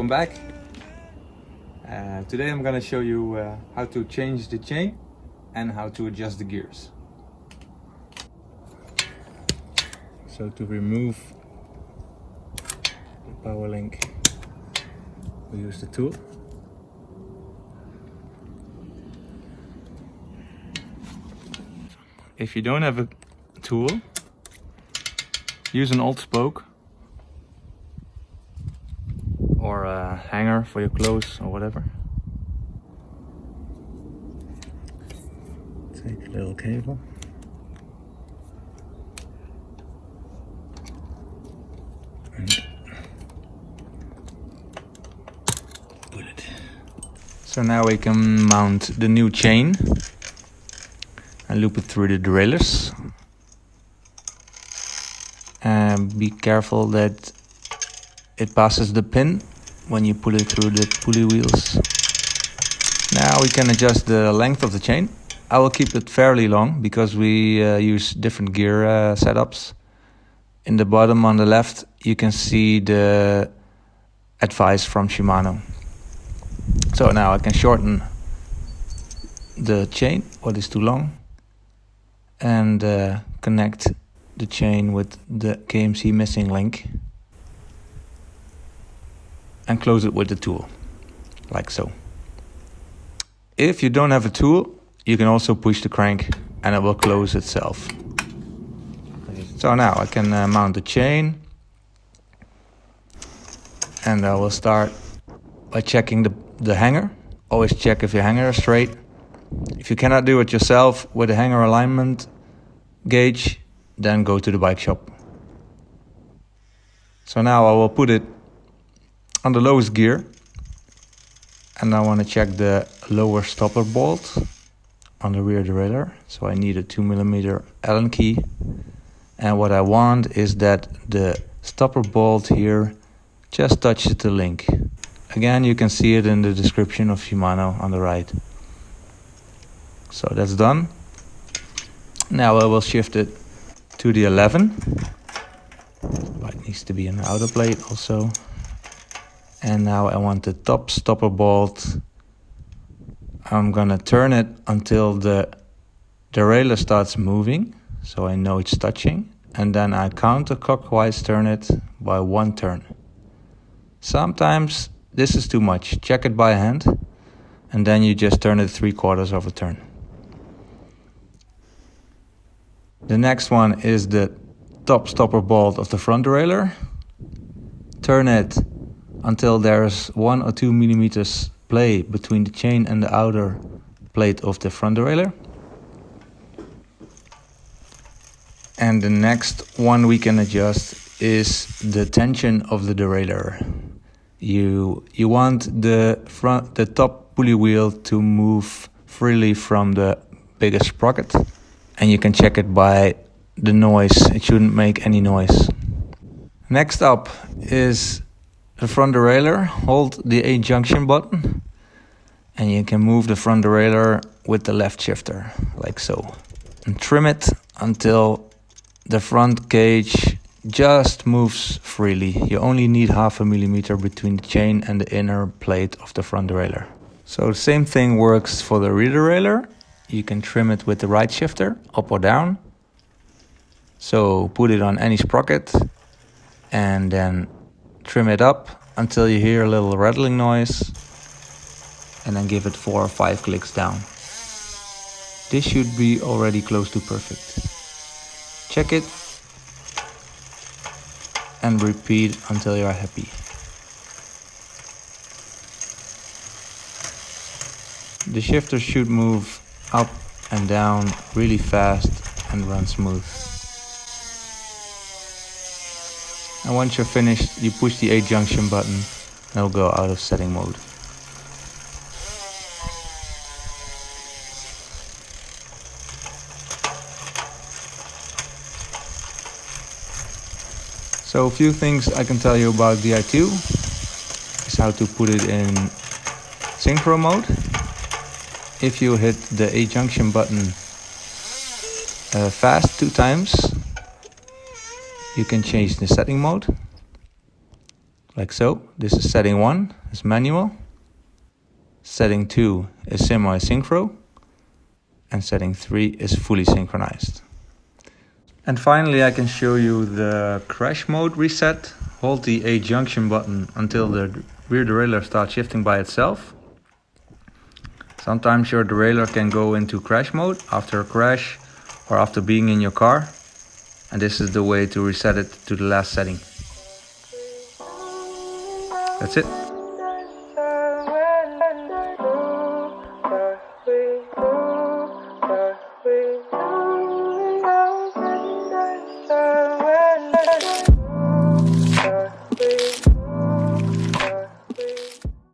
welcome back. Today I'm gonna show you how to change the chain and how to adjust the gears. So to remove the power link, we use the tool. If you don't have a tool, use an old spoke or a hanger for your clothes or whatever. Take a little cable. And pull it. So now we can mount the new chain and loop it through the derailleurs. And be careful that it passes the pin when you pull it through the pulley wheels. Now we can adjust the length of the chain. I will keep it fairly long because we use different gear setups. In the bottom on the left you can see the advice from Shimano. So now I can shorten the chain, what is too long, and connect the chain with the KMC missing link and close it with the tool, like so. If you don't have a tool, you can also push the crank and it will close itself. So now I can mount the chain, and I will start by checking the hanger. Always check if your hanger is straight. If you cannot do it yourself with a hanger alignment gauge, then go to the bike shop. So now I will put it on the lowest gear, and I want to check the lower stopper bolt on the rear derailleur. So I need a 2mm Allen key, and what I want is that the stopper bolt here just touches the link. Again, you can see it in the description of Shimano on the right. So that's done. Now I will shift it to the 11. It needs to be an outer plate also. And now I want the top stopper bolt. I'm gonna turn it until the derailleur starts moving, so I know it's touching. And then I counterclockwise turn it by 1 turn. Sometimes this is too much. Check it by hand, and then you just turn it 3/4 of a turn. The next one is the top stopper bolt of the front derailleur. Turn it until there's 1 or 2 millimeters play between the chain and the outer plate of the front derailleur. And the next one we can adjust is the tension of the derailleur. You want the top pulley wheel to move freely from the biggest sprocket, and you can check it by the noise. It shouldn't make any noise. Next up is the front derailleur. Hold the A junction button and you can move the front derailleur with the left shifter, like so. And trim it until the front cage just moves freely. You only need 0.5 millimeter between the chain and the inner plate of the front derailleur. So the same thing works for the rear derailleur. You can trim it with the right shifter, up or down. So put it on any sprocket and then trim it up until you hear a little rattling noise, and then give it 4 or 5 clicks down. This should be already close to perfect. Check it and repeat until you are happy. The shifter should move up and down really fast and run smooth. And once you're finished, you push the A junction button and it'll go out of setting mode. So a few things I can tell you about the i2 is how to put it in synchro mode. If you hit the A junction button fast 2 times, you can change the setting mode. like so. This is setting 1, is manual. Setting 2 is semi-synchro. And setting 3 is fully synchronized. And finally, I can show you the crash mode reset. Hold the A junction button until the rear derailleur starts shifting by itself. Sometimes your derailleur can go into crash mode after a crash or after being in your car. And this is the way to reset it to the last setting. That's it.